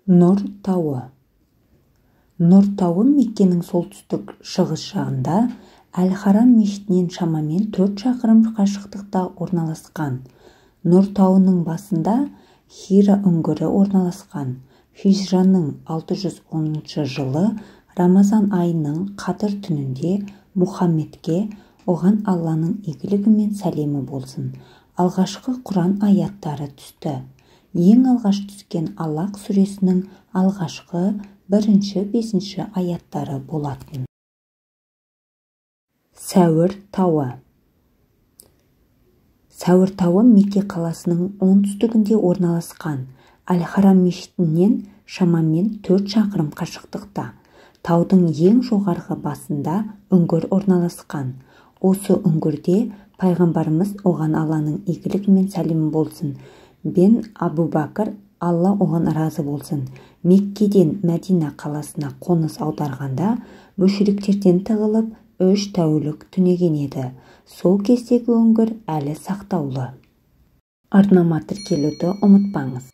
Нұр тауы. Нұр тауы Меккенің солтүстік шығыс жағында Әл-Харам мешітінен шамамен 4 шақырым қашықтықта орналасқан. Нұр тауының басында Хира үңгірі орналасқан. Хижраның 610 жылы Рамазан айының қадір түнінде Мұхаммедке, оған Алланың игілігі мен сәлемі болсын, алғашқы Құран аяттары түсті. Ең алғаш түскен Аллах сүресінің алғашқы 1-5 аяттары болатын. Сәуір тауы. Сәуір тауы Мекке қаласының оңтүстігінде орналасқан. Әл-Харам мешітінен шамамен 4 шақырым қашықтықта. Таудың ең жоғарғы басында үңгір орналасқан. Осы үңгірде пайғамбарымыз, оған Алланың игілігі мен сәлемі болсын, бен Абу Бәкір, Алла оған разы болсын, Меккеден Мәдина қаласына қоныс аударғанда мүшриктерден тығылып 3 тәулік түнеген еді. Сол кездегі үңгір әлі сақтаулы. Арнама тіркелуді ұмытпаңыз.